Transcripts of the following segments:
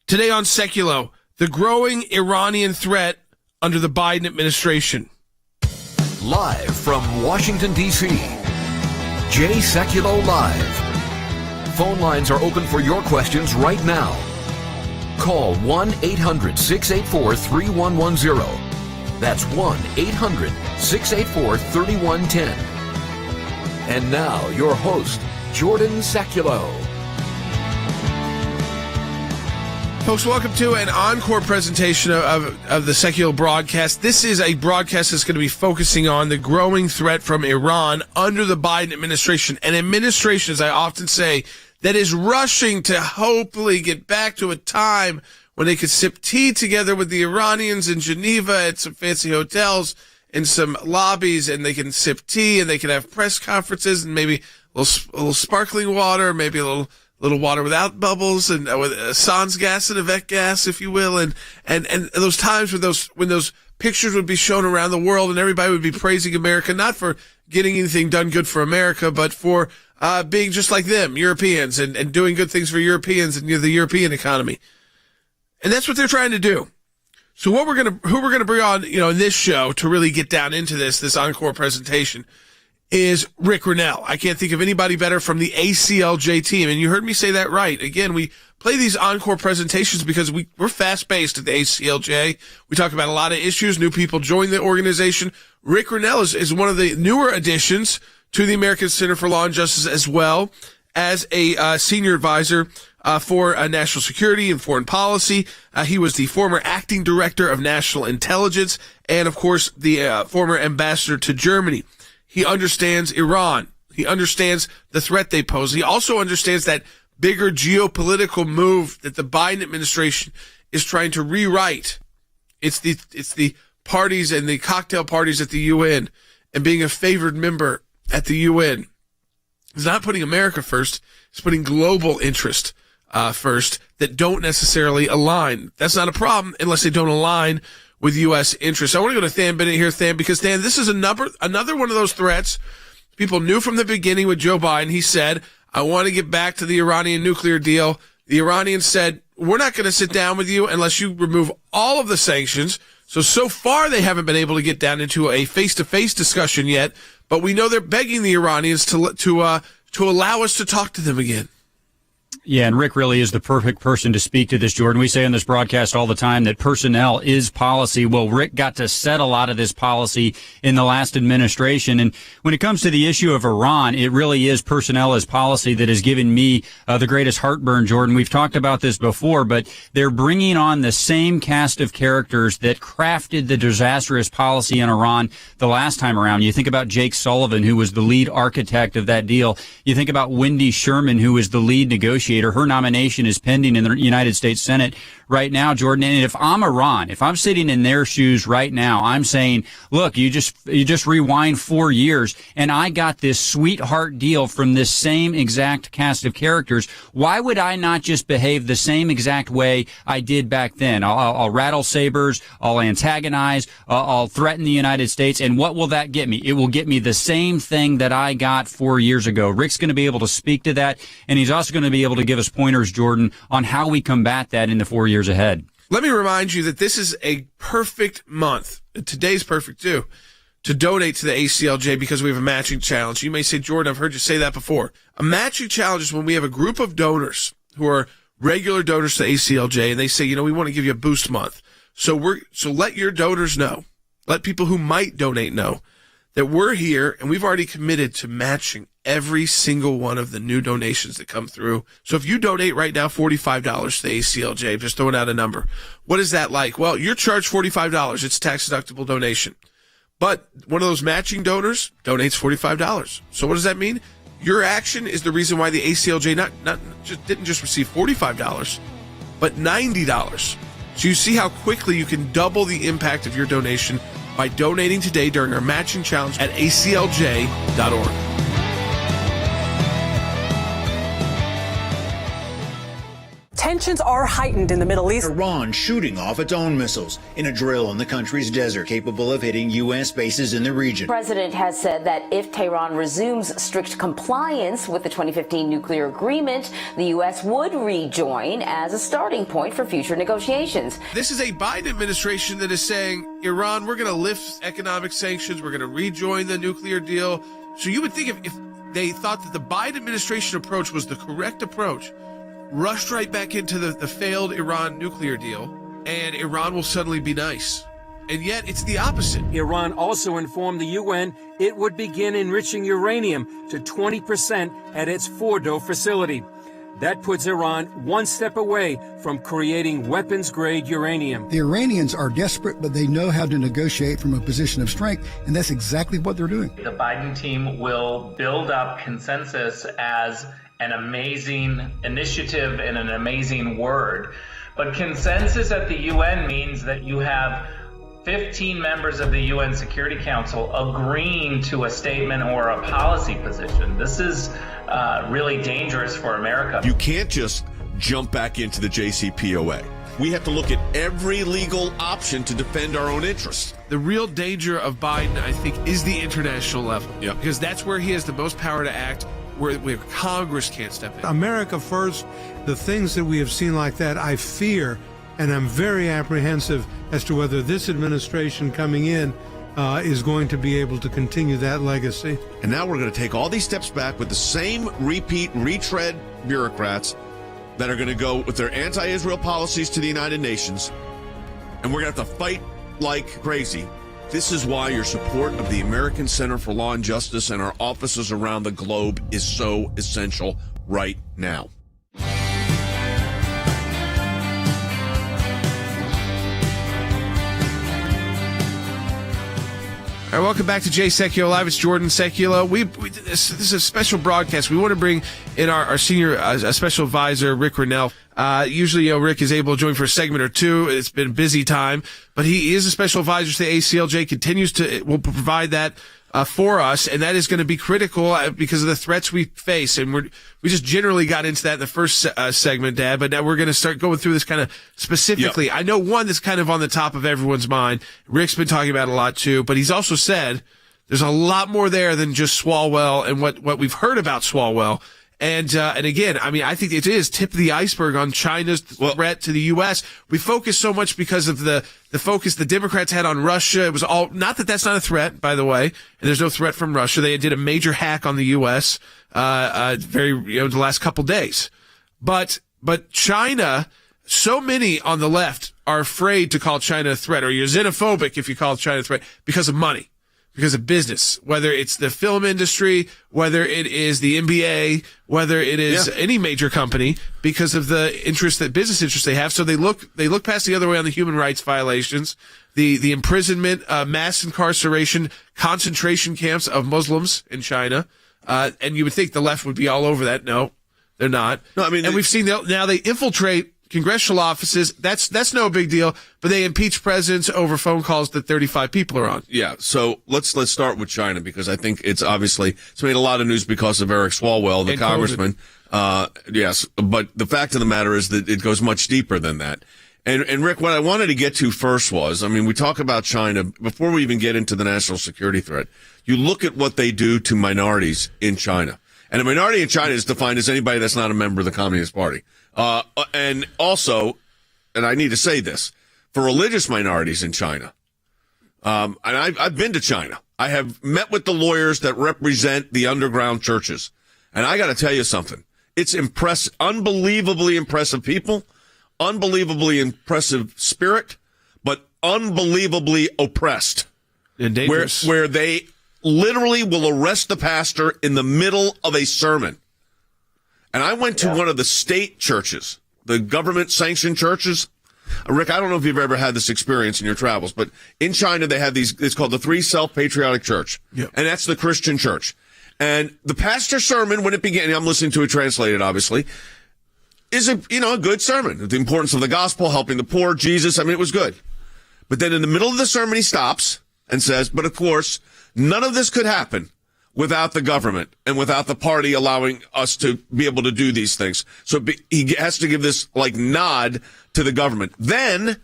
Today on Sekulow, the growing Iranian threat under the Biden administration. Live from Washington, D.C., Jay Sekulow Live. Phone lines are open for your questions right now. Call 1-800-684-3110. That's 1-800-684-3110. And now, your host, Jordan Sekulow. Folks, welcome to an encore presentation of the Sekulow broadcast. This is a broadcast that's going to be focusing on the growing threat from Iran under the Biden administration. An administration, as I often say, that is rushing to hopefully get back to a time when they could sip tea together with the Iranians in Geneva at some fancy hotels and some lobbies, and they can sip tea and they can have press conferences and maybe a little sparkling water, maybe a little water without bubbles and with sans gas and Avec gas, if you will, and those times when those pictures would be shown around the world and everybody would be praising America, not for getting anything done good for America, but for being just like them, Europeans, and doing good things for Europeans and the European economy. And that's what they're trying to do. So who we're gonna bring on, in this show to really get down into this encore presentation is Rick Grenell. I can't think of anybody better from the ACLJ team. And you heard me say that right. Again, we play these encore presentations because we're fast-paced at the ACLJ. We talk about a lot of issues. New people join the organization. Rick Grenell is one of the newer additions to the American Center for Law and Justice, as well as a senior advisor for national security and foreign policy. He was the former acting director of national intelligence and, of course, the former ambassador to Germany. He understands Iran. He understands the threat they pose. He also understands that bigger geopolitical move that the Biden administration is trying to rewrite. It's the parties and the cocktail parties at the UN and being a favored member at the UN. He's not putting America first. He's putting global interest first that don't necessarily align. That's not a problem unless they don't align with U.S. interests. I want to go to Than Bennett here, Than, because, Than, this is another one of those threats people knew from the beginning with Joe Biden. He said, I want to get back to the Iranian nuclear deal. The Iranians said, we're not going to sit down with you unless you remove all of the sanctions. So far they haven't been able to get down into a face-to-face discussion yet, but we know they're begging the Iranians to allow us to talk to them again. Yeah, and Rick really is the perfect person to speak to this, Jordan. We say on this broadcast all the time that personnel is policy. Well, Rick got to set a lot of this policy in the last administration. And when it comes to the issue of Iran, it really is personnel as policy that has given me the greatest heartburn, Jordan. We've talked about this before, but they're bringing on the same cast of characters that crafted the disastrous policy in Iran the last time around. You think about Jake Sullivan, who was the lead architect of that deal. You think about Wendy Sherman, who was the lead negotiator. Her nomination is pending in the United States Senate right now, Jordan. And if I'm Iran, if I'm sitting in their shoes right now, I'm saying, look, you just rewind 4 years and I got this sweetheart deal from this same exact cast of characters. Why would I not just behave the same exact way I did back then? I'll rattle sabers, I'll antagonize, I'll threaten the United States. And what will that get me? It will get me the same thing that I got 4 years ago. Rick's going to be able to speak to that, and he's also going to be able to give us pointers, Jordan, on how we combat that in the 4 years ahead. Let me remind you that this is a perfect month. Today's perfect too, to donate to the ACLJ because we have a matching challenge. You may say, Jordan, I've heard you say that before. A matching challenge is when we have a group of donors who are regular donors to ACLJ and they say, we want to give you a boost month. So let your donors know, let people who might donate know that we're here and we've already committed to matching every single one of the new donations that come through. So if you donate right now $45 to the ACLJ, just throwing out a number, what is that like? Well, you're charged $45. It's a tax-deductible donation. But one of those matching donors donates $45. So what does that mean? Your action is the reason why the ACLJ didn't just receive $45, but $90. So you see how quickly you can double the impact of your donation by donating today during our matching challenge at aclj.org. tensions are heightened in the Middle East. Iran shooting off its own missiles in a drill in the country's desert capable of hitting U.S. bases in the region. The president has said that if Tehran resumes strict compliance with the 2015 nuclear agreement, the U.S. would rejoin as a starting point for future negotiations. This is a Biden administration that is saying, Iran, we're going to lift economic sanctions, we're going to rejoin the nuclear deal. So you would think if they thought that the Biden administration approach was the correct approach, rushed right back into the failed Iran nuclear deal, and Iran will suddenly be nice. And yet it's the opposite. Iran also informed the UN it would begin enriching uranium to 20% at its Fordo facility. That puts Iran one step away from creating weapons-grade uranium. The Iranians are desperate, but they know how to negotiate from a position of strength, and that's exactly what they're doing. The Biden team will build up consensus as an amazing initiative and an amazing word. But consensus at the UN means that you have 15 members of the UN Security Council agreeing to a statement or a policy position. This is really dangerous for America. You can't just jump back into the JCPOA. We have to look at every legal option to defend our own interests. The real danger of Biden, I think, is the international level. Yep. Because that's where he has the most power to act, where Congress can't step in. America first, the things that we have seen like that, I fear, and I'm very apprehensive as to whether this administration coming in is going to be able to continue that legacy. And now we're going to take all these steps back with the same retread bureaucrats that are going to go with their anti-Israel policies to the United Nations, and we're going to have to fight like crazy. This is why your support of the American Center for Law and Justice and our offices around the globe is so essential right now. All right, welcome back to Jay Sekulow Live. It's Jordan Sekulow. This is a special broadcast. We want to bring in our senior special advisor, Rick Grenell. Usually, Rick is able to join for a segment or two. It's been a busy time, but he is a special advisor to the ACLJ, will provide that for us, and that is going to be critical because of the threats we face. And we just generally got into that in the first segment, Dad, but now we're going to start going through this kind of specifically. Yep. I know one that's kind of on the top of everyone's mind. Rick's been talking about it a lot too, but he's also said there's a lot more there than just Swalwell and what we've heard about Swalwell. And again, I mean, I think it is tip of the iceberg on China's threat to the U.S. We focus so much because of the focus the Democrats had on Russia. It was all, not that that's not a threat, by the way, and there's no threat from Russia. They did a major hack on the U.S. The last couple days. But China, so many on the left are afraid to call China a threat, or you're xenophobic if you call China a threat because of money. Because of business, whether it's the film industry, whether it is the NBA, whether it is any major company, because of the business interests they have. So they look past the other way on the human rights violations, the imprisonment, mass incarceration, concentration camps of Muslims in China. And you would think the left would be all over that. No, they're not. No, I mean, and we've seen now they infiltrate congressional offices. That's no big deal, but they impeach presidents over phone calls that 35 people are on. Yeah, so let's start with China, because I think it's made a lot of news because of Eric Swalwell, the congressman. Yes, but the fact of the matter is that it goes much deeper than that. And Rick, what I wanted to get to first was, I mean, we talk about China before we even get into the national security threat. You look at what they do to minorities in China. And a minority in China is defined as anybody that's not a member of the Communist Party. And also, and I need to say this, for religious minorities in China, and I've been to China. I have met with the lawyers that represent the underground churches. And I got to tell you something. It's unbelievably impressive people, unbelievably impressive spirit, but unbelievably oppressed. And dangerous. Where they literally will arrest the pastor in the middle of a sermon. And I went to one of the state churches, the government-sanctioned churches. Rick, I don't know if you've ever had this experience in your travels, but in China they have it's called the Three Self-Patriotic Church. Yep. And that's the Christian church. And the pastor's sermon, when it began, I'm listening to it translated, obviously, is a good sermon. The importance of the gospel, helping the poor, Jesus. I mean, it was good. But then in the middle of the sermon, he stops and says, but of course, none of this could happen without the government and without the party allowing us to be able to do these things. So he has to give this nod to the government. Then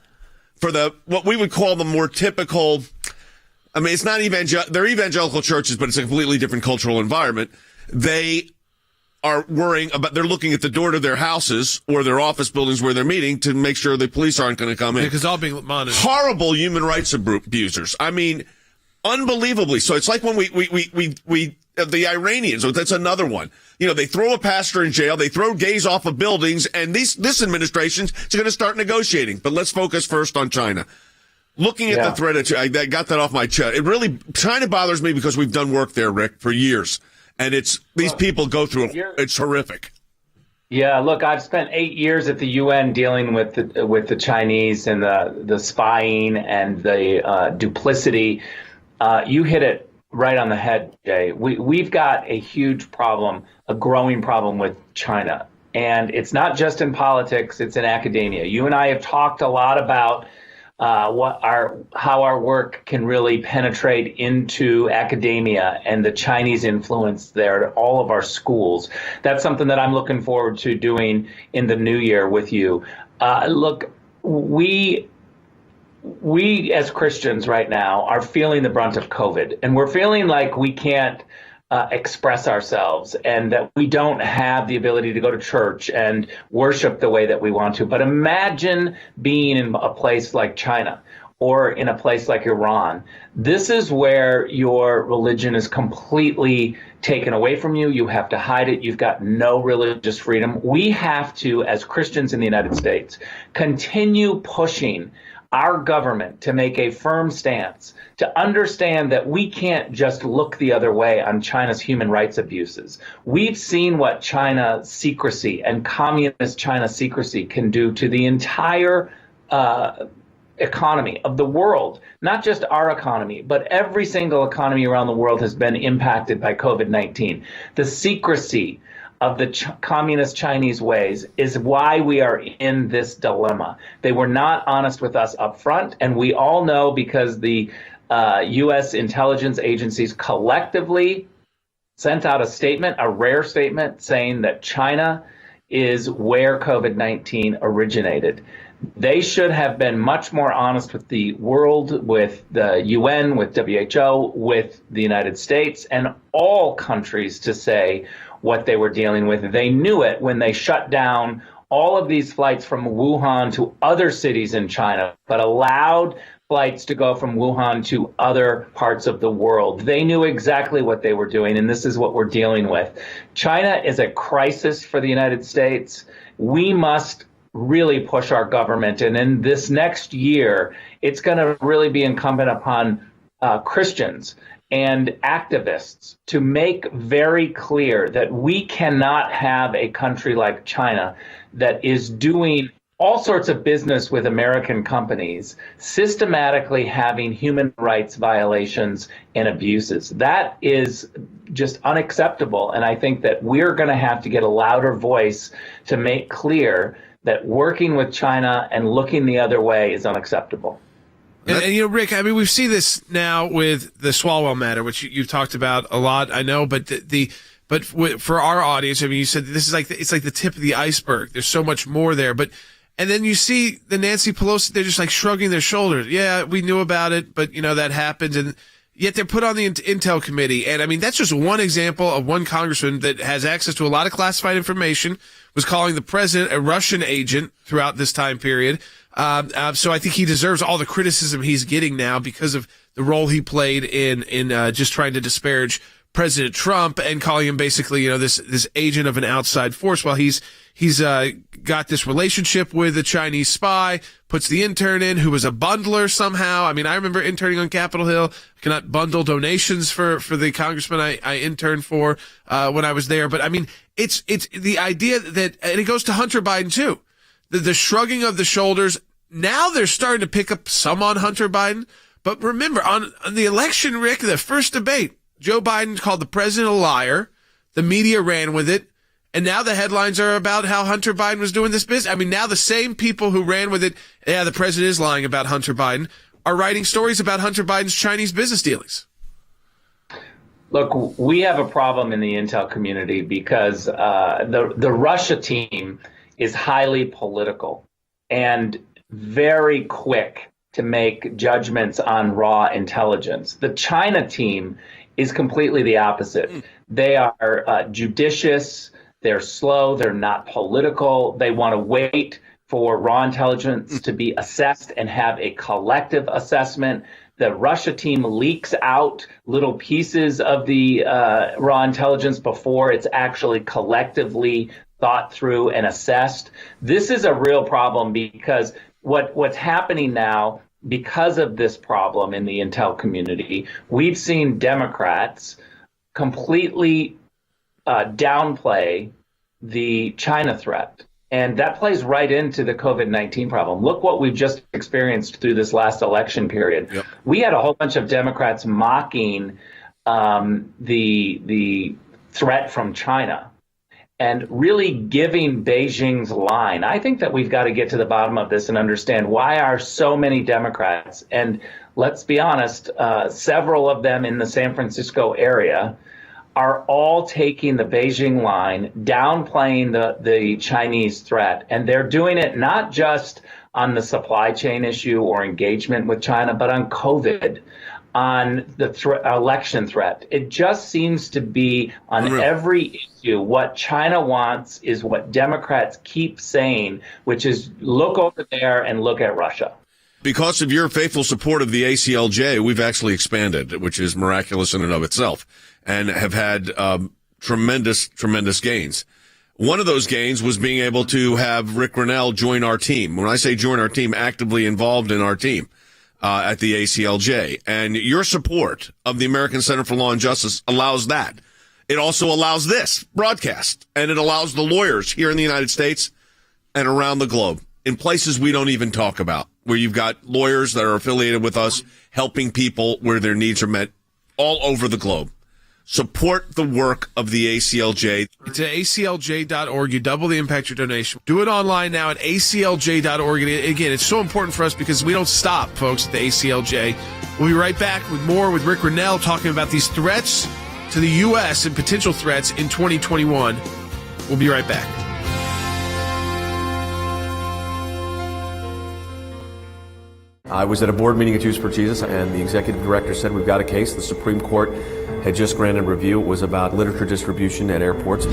for what we would call the more typical, I mean, it's not they're evangelical churches, but it's a completely different cultural environment. They are worrying about, they're looking at the door to their houses or their office buildings where they're meeting to make sure the police aren't going to come in. Because all being monitored. Horrible human rights abusers. I mean, unbelievably. So it's like when we the Iranians, that's another one. They throw a pastor in jail, they throw gays off of buildings, and this administration's going to start negotiating. But let's focus first on China. Looking at the threat, I got that off my chest. China bothers me because we've done work there, Rick, for years. And these people go through it's horrific. Yeah, look, I've spent 8 years at the UN dealing with the Chinese and the spying and the duplicity. You hit it right on the head, Jay. We've got a huge problem, a growing problem with China. And it's not just in politics, it's in academia. You and I have talked a lot about how our work can really penetrate into academia and the Chinese influence there at all of our schools. That's something that I'm looking forward to doing in the new year with you. Look, we as Christians right now are feeling the brunt of COVID, and we're feeling like we can't express ourselves and that we don't have the ability to go to church and worship the way that we want to. But imagine being in a place like China or in a place like Iran. This is where your religion is completely taken away from you. You have to hide it. You've got no religious freedom. We have to, as Christians in the United States, continue pushing our government to make a firm stance, to understand that we can't just look the other way on China's human rights abuses. We've seen what China secrecy and communist China secrecy can do to the entire economy of the world, not just our economy, but every single economy around the world has been impacted by COVID-19. The secrecy of the communist Chinese ways is why we are in this dilemma. They were not honest with us up front, and we all know because the U.S. intelligence agencies collectively sent out a statement, a rare statement, saying that China is where COVID-19 originated. They should have been much more honest with the world, with the UN, with WHO, with the United States, and all countries to say what they were dealing with. They knew it when they shut down all of these flights from Wuhan to other cities in China, but allowed flights to go from Wuhan to other parts of the world. They knew exactly what they were doing, and this is what we're dealing with. China is a crisis for the United States. We must really push our government, and in this next year, it's going to really be incumbent upon Christians and activists to make very clear that we cannot have a country like China that is doing all sorts of business with American companies, systematically having human rights violations and abuses. That is just unacceptable. And I think that we're going to have to get a louder voice to make clear that working with China and looking the other way is unacceptable. And Rick, I mean, we've seen this now with the Swalwell matter, which you've talked about a lot, I know, but but for our audience, I mean, you said this is it's like the tip of the iceberg. There's so much more there, and then you see the Nancy Pelosi, they're just like shrugging their shoulders. Yeah, we knew about it, but that happened, and yet they're put on the Intel committee. And I mean, that's just one example of one congressman that has access to a lot of classified information, was calling the president a Russian agent throughout this time period. So I think he deserves all the criticism he's getting now because of the role he played in just trying to disparage President Trump and calling him basically, this agent of an outside force. While he's got this relationship with a Chinese spy, puts the intern in who was a bundler somehow. I mean, I remember interning on Capitol Hill. I cannot bundle donations for the congressman I interned for when I was there. But I mean, it's the idea that, and it goes to Hunter Biden too. The shrugging of the shoulders. Now they're starting to pick up some on Hunter Biden. But remember, on the election, Rick, the first debate, Joe Biden called the president a liar. The media ran with it. And now the headlines are about how Hunter Biden was doing this business. I mean, now the same people who ran with it, yeah, the president is lying about Hunter Biden, are writing stories about Hunter Biden's Chinese business dealings. Look, we have a problem in the intel community because the Russia team is highly political and very quick to make judgments on raw intelligence. The China team is completely the opposite. They are judicious, they're slow, they're not political. They want to wait for raw intelligence to be assessed and have a collective assessment. The Russia team leaks out little pieces of the raw intelligence before it's actually collectively thought through and assessed. This is a real problem because what's happening now, because of this problem in the intel community, we've seen Democrats completely downplay the China threat. And that plays right into the COVID-19 problem. Look what we've just experienced through this last election period. Yep. We had a whole bunch of Democrats mocking the threat from China and really giving Beijing's line. I think that we've got to get to the bottom of this and understand why are so many Democrats, and let's be honest, several of them in the San Francisco area are all taking the Beijing line, downplaying the Chinese threat. And they're doing it not just on the supply chain issue or engagement with China, but on COVID, on the election threat. It just seems to be on every issue. What China wants is what Democrats keep saying, which is look over there and look at Russia. Because of your faithful support of the ACLJ, we've actually expanded, which is miraculous in and of itself, and have had tremendous gains. One of those gains was being able to have Rick Grenell join our team. When I say join our team, actively involved in our team at the ACLJ. And your support of the American Center for Law and Justice allows that. It also allows this broadcast, and it allows the lawyers here in the United States and around the globe in places we don't even talk about, where you've got lawyers that are affiliated with us helping people where their needs are met all over the globe. Support the work of the ACLJ. It's at aclj.org. You double the impact your donation. Do it online now at aclj.org. And again, it's so important for us because we don't stop, folks, at the ACLJ. We'll be right back with more with Rick Grenell talking about these threats to the U.S. and potential threats in 2021. We'll be right back. I was at a board meeting at Jews for Jesus, and the executive director said, we've got a case. The Supreme Court had just granted review. It was about literature distribution at airports.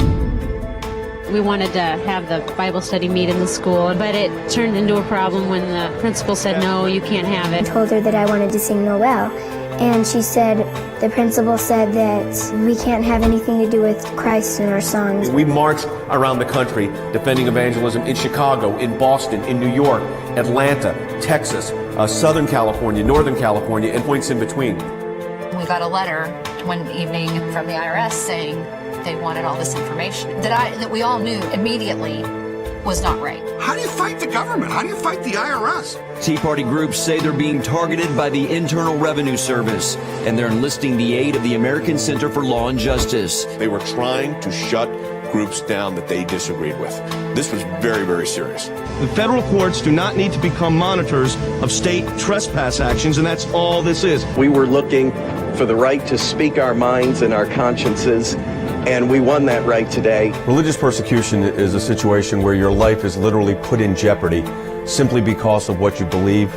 We wanted to have the Bible study meet in the school, but it turned into a problem when the principal said, no, you can't have it. I told her that I wanted to sing Noel, and she said, the principal said that we can't have anything to do with Christ in our songs. We marched around the country defending evangelism in Chicago, in Boston, in New York, Atlanta, Texas, Southern California, Northern California, and points in between. We got a letter one evening from the IRS saying they wanted all this information that we all knew immediately was not right. How do you fight the government? How do you fight the IRS? Tea Party groups say they're being targeted by the Internal Revenue Service, and they're enlisting the aid of the American Center for Law and Justice. They were trying to shut groups down that they disagreed with. This was very, very serious. The federal courts do not need to become monitors of state trespass actions, and that's all this is. We were looking for the right to speak our minds and our consciences, and we won that right today. Religious persecution is a situation where your life is literally put in jeopardy simply because of what you believe.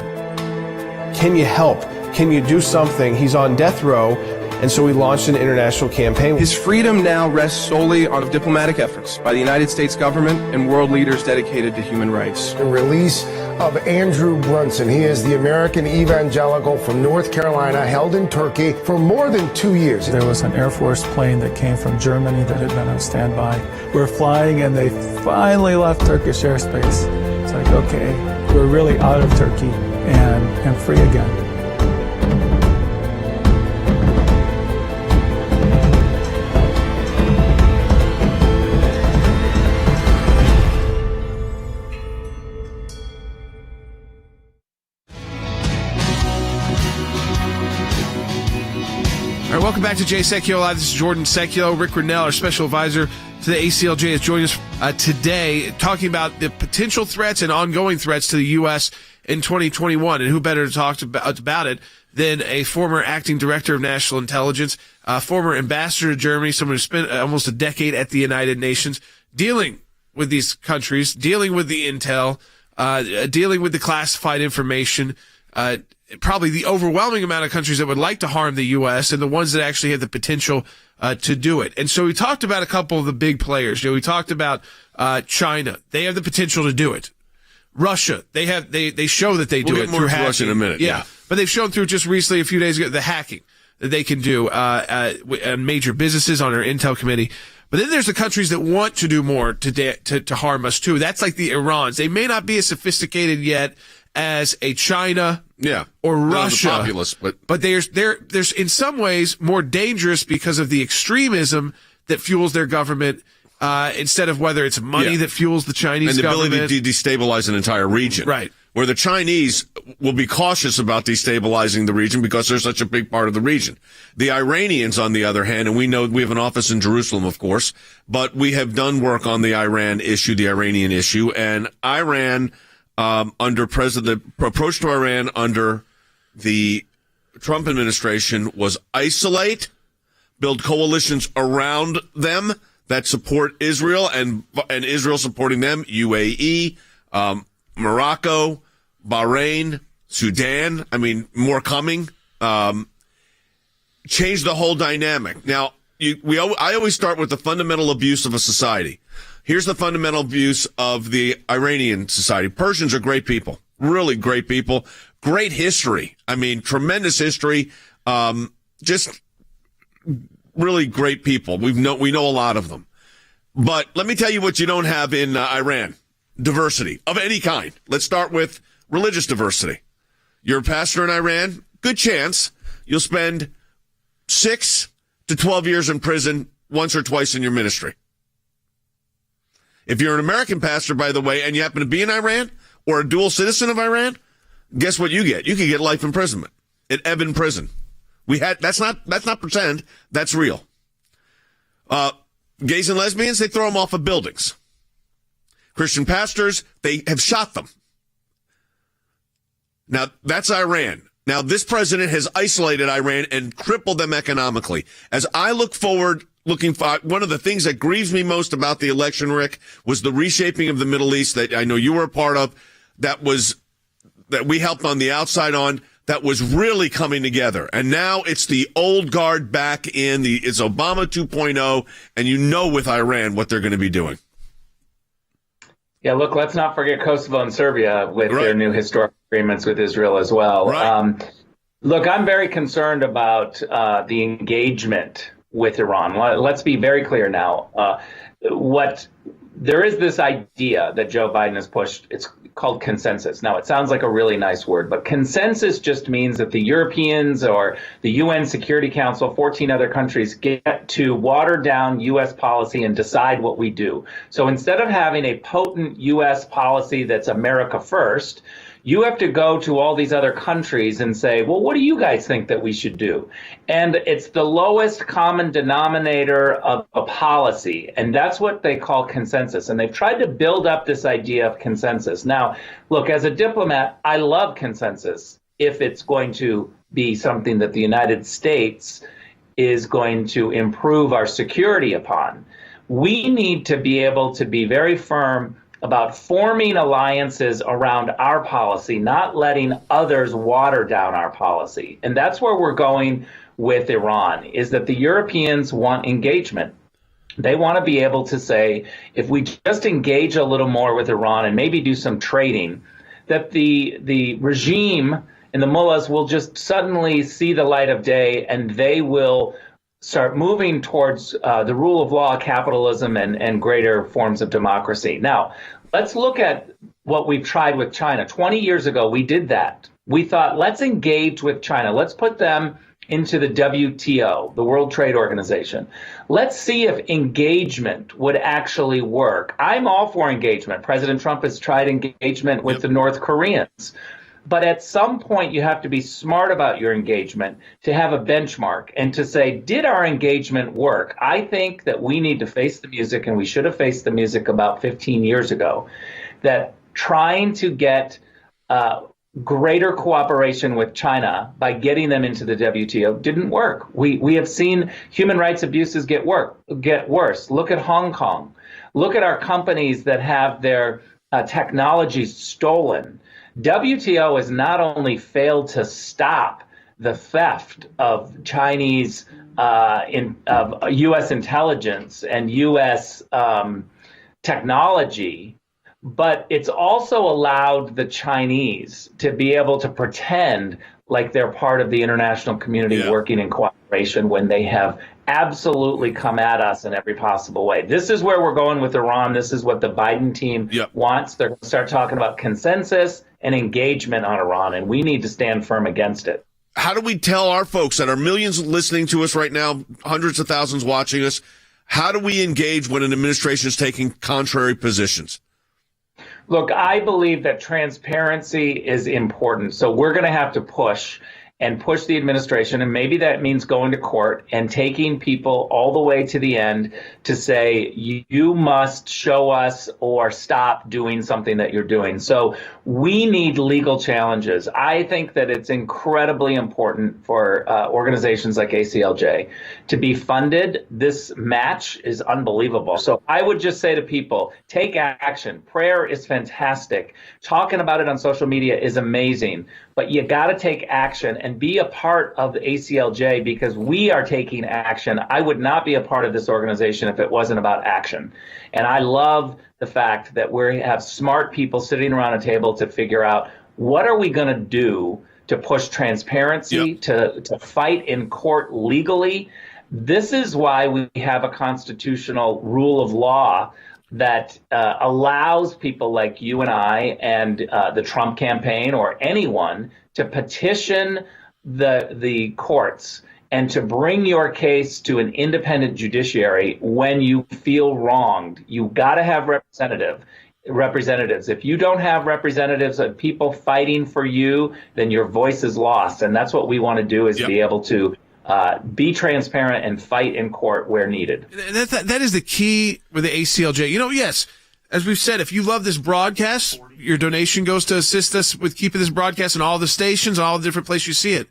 Can you help? Can you do something? He's on death row, and so we launched an international campaign. His freedom now rests solely on diplomatic efforts by the United States government and world leaders dedicated to human rights. The release of Andrew Brunson. He is the American evangelical from North Carolina, held in Turkey for more than 2 years. There was an Air Force plane that came from Germany that had been on standby. We're flying, and they finally left Turkish airspace. It's like, okay, we're really out of Turkey and free again. Welcome back to Jay Sekulow Live. This is Jordan Sekulow. Rick Grenell, our special advisor to the ACLJ, has joined us today talking about the potential threats and ongoing threats to the U.S. in 2021. And who better to talk about it than a former acting director of national intelligence, former ambassador to Germany, someone who spent almost a decade at the United Nations, dealing with these countries, dealing with the intel, dealing with the classified information, probably the overwhelming amount of countries that would like to harm the U.S. and the ones that actually have the potential to do it. And so we talked about a couple of the big players. We talked about China. They have the potential to do it. Russia, they show that they do it through hacking. Russia in a minute. Yeah. But they've shown through just recently, a few days ago, the hacking that they can do on major businesses on our Intel committee. But then there's the countries that want to do more to harm us too. That's like the Irans. They may not be as sophisticated yet as a China or Russia, the populace, but they're in some ways more dangerous because of the extremism that fuels their government. Instead of whether it's money that fuels the Chinese government. And the ability to destabilize an entire region. Right. Where the Chinese will be cautious about destabilizing the region because they're such a big part of the region. The Iranians, on the other hand, and we know we have an office in Jerusalem, of course, but we have done work on the Iran issue, the Iranian issue, and Iran, the approach to Iran under the Trump administration was isolate, build coalitions around them that support Israel and Israel supporting them, UAE, Morocco, Bahrain, Sudan. I mean, more coming. Change the whole dynamic. Now, I always start with the fundamental abuse of a society. Here's the fundamental abuse of the Iranian society. Persians are great people, really great people, great history. I mean, tremendous history. Just really great people. We know a lot of them. But let me tell you what you don't have in Iran. Diversity of any kind. Let's start with religious diversity. You're a pastor in Iran, good chance you'll spend 6 to 12 years in prison once or twice in your ministry. If you're an American pastor, by the way, and you happen to be in Iran or a dual citizen of Iran, guess what you get? You can get life imprisonment at Evin prison. That's not pretend, that's real. Gays and lesbians, they throw them off of buildings. Christian pastors, they have shot them. Now, that's Iran. Now, this president has isolated Iran and crippled them economically. As I look forward, one of the things that grieves me most about the election, Rick, was the reshaping of the Middle East that I know you were a part of, that we helped on the outside on, that was really coming together. And now it's the old guard back in. It's Obama 2.0, and you know with Iran what they're going to be doing. Yeah, look, let's not forget Kosovo and Serbia with their new historic agreements with Israel as well. Right. Look, I'm very concerned about the engagement with Iran. Let's be very clear now. There is this idea that Joe Biden has pushed. It's called consensus. Now, it sounds like a really nice word, but consensus just means that the Europeans or the UN Security Council, 14 other countries, get to water down U.S. policy and decide what we do. So instead of having a potent U.S. policy that's America first, you have to go to all these other countries and say, well, what do you guys think that we should do? And it's the lowest common denominator of a policy. And that's what they call consensus. And they've tried to build up this idea of consensus. Now, look, as a diplomat, I love consensus if it's going to be something that the United States is going to improve our security upon. We need to be able to be very firm about forming alliances around our policy, not letting others water down our policy. And that's where we're going with Iran, is that the Europeans want engagement. They want to be able to say, if we just engage a little more with Iran and maybe do some trading, that the regime and the mullahs will just suddenly see the light of day, and they will start moving towards the rule of law, capitalism, and greater forms of democracy. Now, let's look at what we've tried with China. 20 years ago, we did that. We thought, let's engage with China. Let's put them into the WTO, the World Trade Organization. Let's see if engagement would actually work. I'm all for engagement. President Trump has tried engagement with the North Koreans. But at some point, you have to be smart about your engagement to have a benchmark and to say, did our engagement work? I think that we need to face the music, and we should have faced the music about 15 years ago, that trying to get greater cooperation with China by getting them into the WTO didn't work. We have seen human rights abuses get worse. Look at Hong Kong. Look at our companies that have their technologies stolen. WTO has not only failed to stop the theft of Chinese of U.S. intelligence and U.S. Technology, but it's also allowed the Chinese to be able to pretend like they're part of the international community working in cooperation when they have absolutely come at us in every possible way. This is where we're going with Iran. This is what the Biden team wants. They're going to start talking about consensus and engagement on Iran, and we need to stand firm against it. How do we tell our folks that are millions listening to us right now, hundreds of thousands watching us, how do we engage when an administration is taking contrary positions? Look, I believe that transparency is important. So we're going to have to push the administration, and maybe that means going to court and taking people all the way to the end to say, you must show us or stop doing something that you're doing. So we need legal challenges. I think that it's incredibly important for organizations like ACLJ to be funded. This match is unbelievable. So I would just say to people, take action. Prayer is fantastic. Talking about it on social media is amazing. But you got to take action and be a part of the ACLJ because we are taking action. I would not be a part of this organization if it wasn't about action. And I love the fact that we have smart people sitting around a table to figure out what are we going to do to push transparency, to fight in court legally. This is why we have a constitutional rule of law that allows people like you and I and the Trump campaign or anyone to petition the courts and to bring your case to an independent judiciary when you feel wronged. You got to have representatives. If you don't have representatives of people fighting for you, then your voice is lost. And that's what we want to do is be able to be transparent and fight in court where needed. That is the key with the ACLJ. You know, yes, as we've said, if you love this broadcast, your donation goes to assist us with keeping this broadcast in all the stations, all the different places you see it.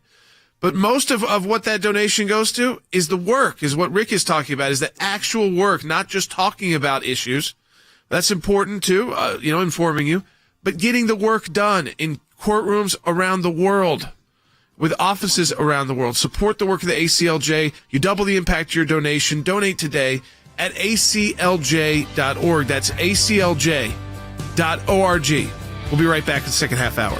But most of what that donation goes to is the work, is what Rick is talking about, is the actual work, not just talking about issues. That's important too, informing you, but getting the work done in courtrooms around the world, with offices around the world. Support the work of the ACLJ. You double the impact of your donation. Donate today at aclj.org. That's aclj.org. We'll be right back in the second half hour.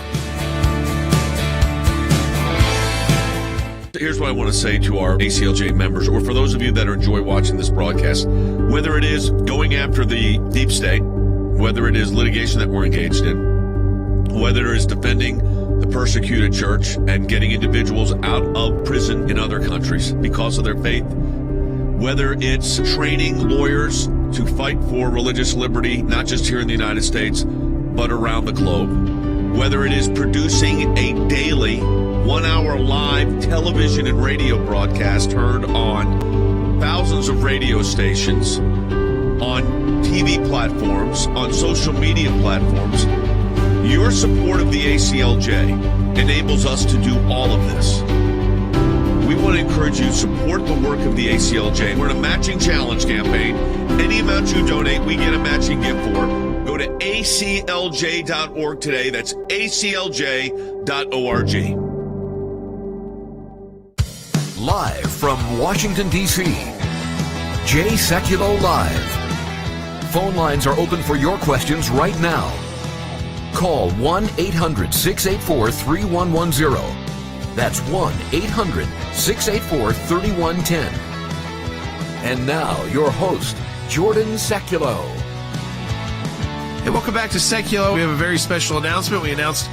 Here's what I want to say to our ACLJ members, or for those of you that enjoy watching this broadcast, whether it is going after the deep state, whether it is litigation that we're engaged in, whether it is defending the persecuted church and getting individuals out of prison in other countries because of their faith, whether it's training lawyers to fight for religious liberty, not just here in the United States, but around the globe, whether it is producing a daily 1-hour live television and radio broadcast heard on thousands of radio stations, on TV platforms, on social media platforms. Your support of the ACLJ enables us to do all of this. We want to encourage you to support the work of the ACLJ. We're in a matching challenge campaign. Any amount you donate, we get a matching gift for. Go to aclj.org today. That's aclj.org. Live from Washington, D.C., Jay Sekulow Live. Phone lines are open for your questions right now. Call 1-800-684-3110. That's 1-800-684-3110. And now, your host, Jordan Sekulow. Hey, welcome back to Sekulow. We have a very special announcement. We announced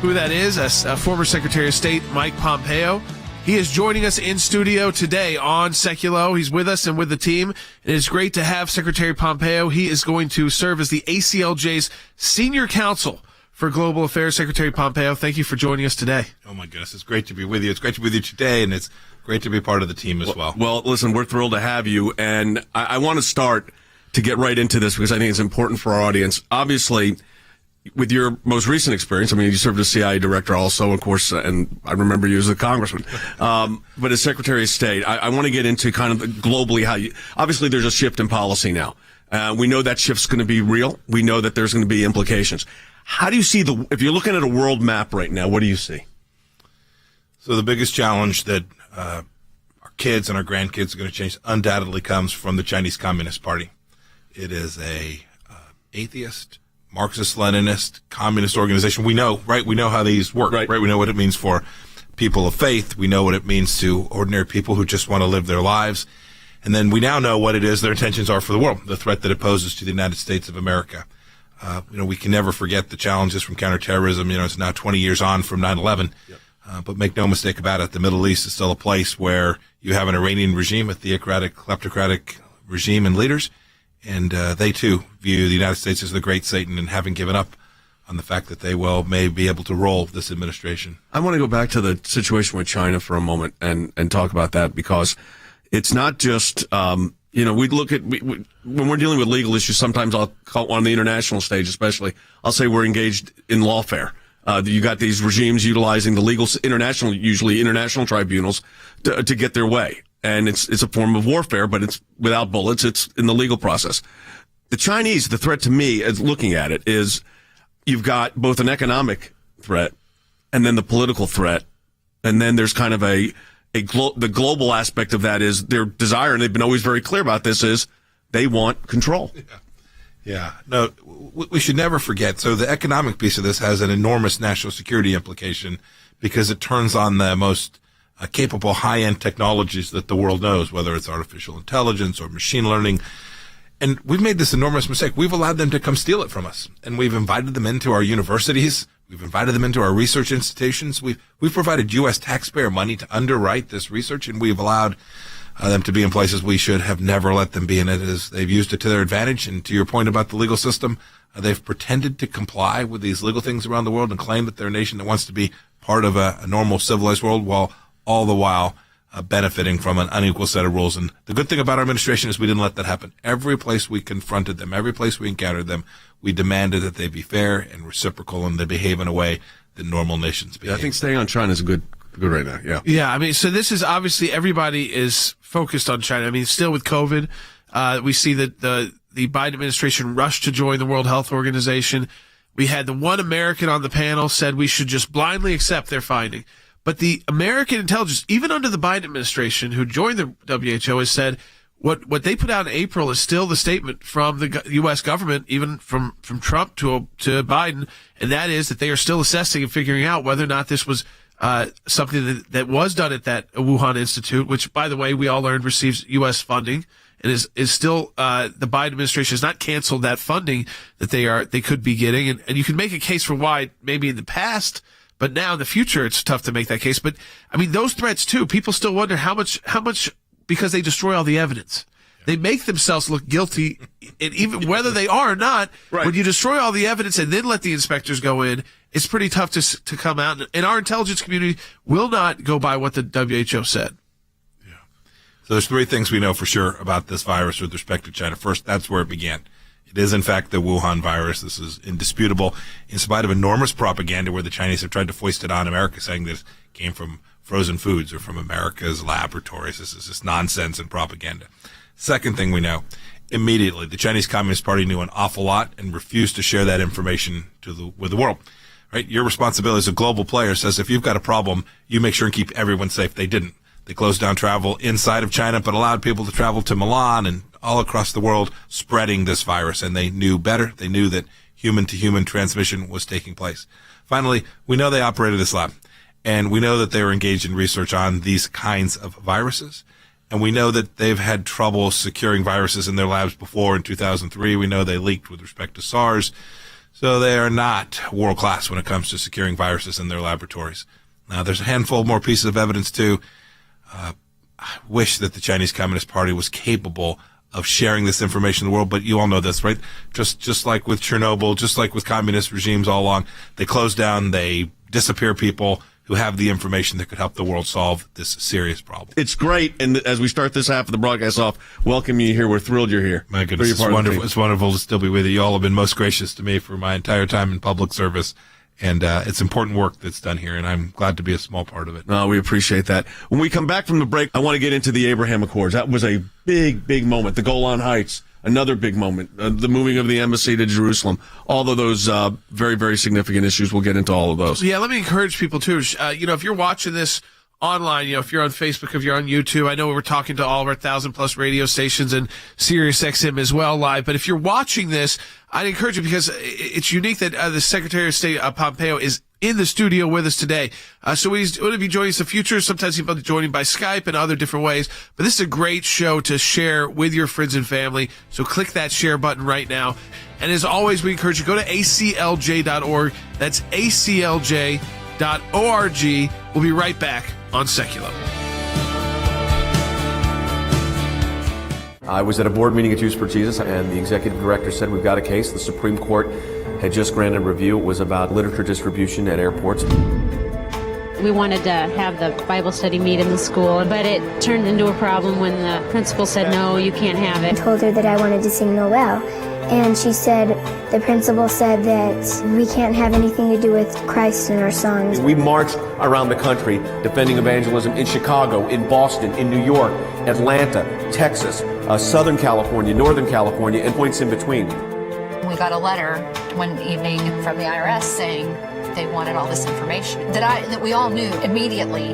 who that is, former Secretary of State Mike Pompeo. He is joining us in studio today on Sekulow. He's with us and with the team. It is great to have Secretary Pompeo. He is going to serve as the ACLJ's Senior Counsel for Global Affairs. Secretary Pompeo, thank you for joining us today. Oh, my goodness. It's great to be with you. It's great to be with you today, and it's great to be part of the team as well. Well, listen, we're thrilled to have you, and I want to start to get right into this because I think it's important for our audience. Obviously, with your most recent experience, I mean, you served as CIA director also, of course, and I remember you as a congressman, but as Secretary of State, I want to get into kind of globally how you, obviously there's a shift in policy now. We know that shift's going to be real. We know that there's going to be implications. How do you see if you're looking at a world map right now, what do you see? So the biggest challenge that our kids and our grandkids are going to change undoubtedly comes from the Chinese Communist Party. It is a atheist, Marxist-Leninist, communist organization. We know, right? We know how these work, right? We know what it means for people of faith. We know what it means to ordinary people who just want to live their lives. And then we now know what it is their intentions are for the world, the threat that it poses to the United States of America. We can never forget the challenges from counterterrorism. It's now 20 years on from 9/11. Yep. But make no mistake about it, the Middle East is still a place where you have an Iranian regime, a theocratic, kleptocratic regime and leaders. And they, too, view the United States as the great Satan and haven't given up on the fact that they may be able to roll this administration. I want to go back to the situation with China for a moment and talk about that, because it's not just, we look at, when we're dealing with legal issues, sometimes I'll call on the international stage especially, I'll say we're engaged in lawfare. You got these regimes utilizing the usually international tribunals to get their way. And it's a form of warfare, but it's without bullets. It's in the legal process. The Chinese, the threat to me, as looking at it, is you've got both an economic threat and then the political threat. And then there's kind of the global aspect of that is their desire, and they've been always very clear about this, is they want control. Yeah. No, we should never forget. So the economic piece of this has an enormous national security implication because it turns on the most capable high-end technologies that the world knows, whether it's artificial intelligence or machine learning. And we've made this enormous mistake. We've allowed them to come steal it from us. And we've invited them into our universities. We've invited them into our research institutions. We've provided U.S. taxpayer money to underwrite this research, and we've allowed them to be in places we should have never let them be in it, as they've used it to their advantage. And to your point about the legal system, they've pretended to comply with these legal things around the world and claim that they're a nation that wants to be part of a normal civilized world, while all the while benefiting from an unequal set of rules. And the good thing about our administration is we didn't let that happen. Every place we confronted them, every place we encountered them, we demanded that they be fair and reciprocal and they behave in a way that normal nations behave. Yeah, I think staying on China is good right now. Yeah. Yeah. I mean, so this is obviously everybody is focused on China. I mean, still with COVID, we see that the Biden administration rushed to join the World Health Organization. We had the one American on the panel said we should just blindly accept their finding. But the American intelligence, even under the Biden administration, who joined the WHO, has said what they put out in April is still the statement from the U.S. government, even from Trump to Biden, and that is that they are still assessing and figuring out whether or not this was something that was done at that Wuhan Institute, which, by the way, we all learned receives U.S. funding and is still the Biden administration has not canceled that funding that they could be getting, and you can make a case for why maybe in the past. But now in the future, it's tough to make that case. But I mean, those threats too, people still wonder how much, because they destroy all the evidence. They make themselves look guilty, and even whether they are or not, when you destroy all the evidence and then let the inspectors go in, it's pretty tough to come out. And our intelligence community will not go by what the WHO said. Yeah. So there's three things we know for sure about this virus with respect to China. First, that's where it began. It is, in fact, the Wuhan virus. This is indisputable, in spite of enormous propaganda where the Chinese have tried to foist it on America, saying that it came from frozen foods or from America's laboratories. This is just nonsense and propaganda. Second thing we know, immediately, the Chinese Communist Party knew an awful lot and refused to share that information with the world. Right? Your responsibility as a global player says if you've got a problem, you make sure and keep everyone safe. They didn't. They closed down travel inside of China, but allowed people to travel to Milan and all across the world, spreading this virus. And they knew better. They knew that human-to-human transmission was taking place. Finally, we know they operated this lab. And we know that they were engaged in research on these kinds of viruses. And we know that they've had trouble securing viruses in their labs before. In 2003, we know they leaked with respect to SARS. So they are not world-class when it comes to securing viruses in their laboratories. Now, there's a handful more pieces of evidence, too. I wish that the Chinese Communist Party was capable of sharing this information in the world, but you all know this, right? Just like with Chernobyl, just like with communist regimes all along, they close down, they disappear people who have the information that could help the world solve this serious problem. It's great, and as we start this half of the broadcast off, welcome you here. We're thrilled you're here. My goodness, it's wonderful. It's wonderful to still be with you. You all have been most gracious to me for my entire time in public service, and it's important work that's done here, and I'm glad to be a small part of it. No, we appreciate that. When we come back from the break, I want to get into the Abraham Accords. That was a big, big moment. The Golan Heights, another big moment. The moving of the embassy to Jerusalem. All of those very, very significant issues. We'll get into all of those. Yeah, let me encourage people, too. If you're watching this online, if you're on Facebook, if you're on YouTube, I know we're talking to all of our 1,000+ radio stations and Sirius XM as well live. But if you're watching this, I'd encourage you because it's unique that the Secretary of State Pompeo is in the studio with us today. So he's going to be joining us in the future. Sometimes he'll be joining by Skype and other different ways. But this is a great show to share with your friends and family. So click that share button right now. And as always, we encourage you to go to aclj.org. That's aclj.org. We'll be right back on Sekulow. I was at a board meeting at Jews for Jesus, and the executive director said, we've got a case. The Supreme Court had just granted review. It was about literature distribution at airports. We wanted to have the Bible study meet in the school, but it turned into a problem when the principal said, no, you can't have it. I told her that I wanted to sing Noel, and she said, the principal said that we can't have anything to do with Christ in our songs. We marched around the country defending evangelism in Chicago, in Boston, in New York, Atlanta, Texas, Southern California, Northern California, and points in between. We got a letter one evening from the IRS saying they wanted all this information that we all knew immediately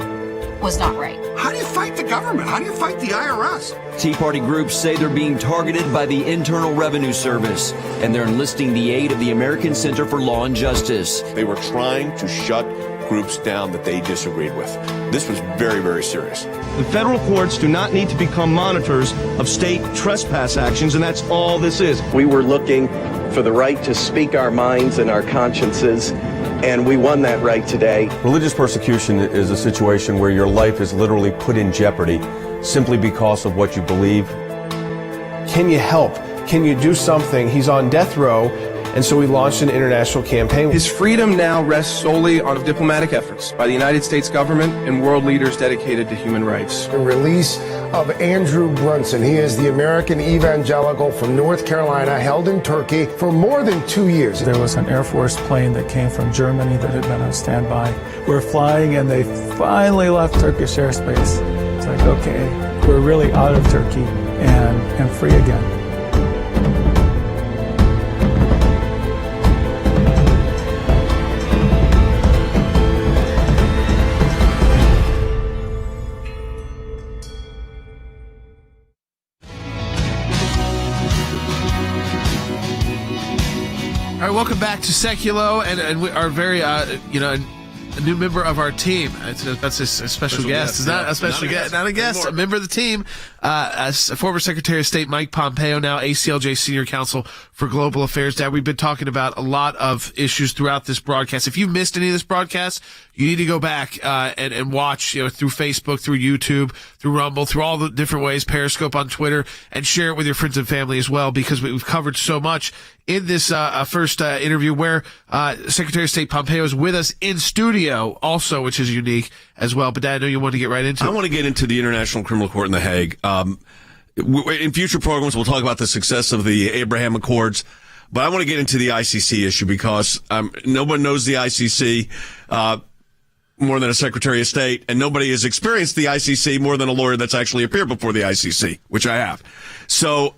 was not right. How do you fight the government? How do you fight the IRS? Tea Party groups say they're being targeted by the Internal Revenue Service, and they're enlisting the aid of the American Center for Law and Justice. They were trying to shut groups down that they disagreed with. This was very, very serious. The federal courts do not need to become monitors of state trespass actions, and that's all this is. We were looking for the right to speak our minds and our consciences, and we won that right today. Religious persecution is a situation where your life is literally put in jeopardy simply because of what you believe. Can you help? Can you do something? He's on death row, and so we launched an international campaign. His freedom now rests solely on diplomatic efforts by the United States government and world leaders dedicated to human rights. The release of Andrew Brunson. He is the American evangelical from North Carolina, held in Turkey for more than 2 years. There was an Air Force plane that came from Germany that had been on standby. We're flying, and they finally left Turkish airspace. It's like, okay, we're really out of Turkey and free again. All right, welcome back to Sekulow, and we are very, a new member of our team. That's a special guest. It's not a special guest, not a guest, a member of the team. As former Secretary of State Mike Pompeo, now ACLJ Senior Counsel for Global Affairs. Dad, we've been talking about a lot of issues throughout this broadcast. If you've missed any of this broadcast, you need to go back and watch, through Facebook, through YouTube, through Rumble, through all the different ways, Periscope on Twitter, and share it with your friends and family as well, because we've covered so much in this first interview where Secretary of State Pompeo is with us in studio also, which is unique as well. But Dad, I know you want to get right into it. I want to get into the International Criminal Court in The Hague. In future programs, we'll talk about the success of the Abraham Accords. But I want to get into the ICC issue because no one knows the ICC more than a Secretary of State, and nobody has experienced the ICC more than a lawyer that's actually appeared before the ICC, which I have. So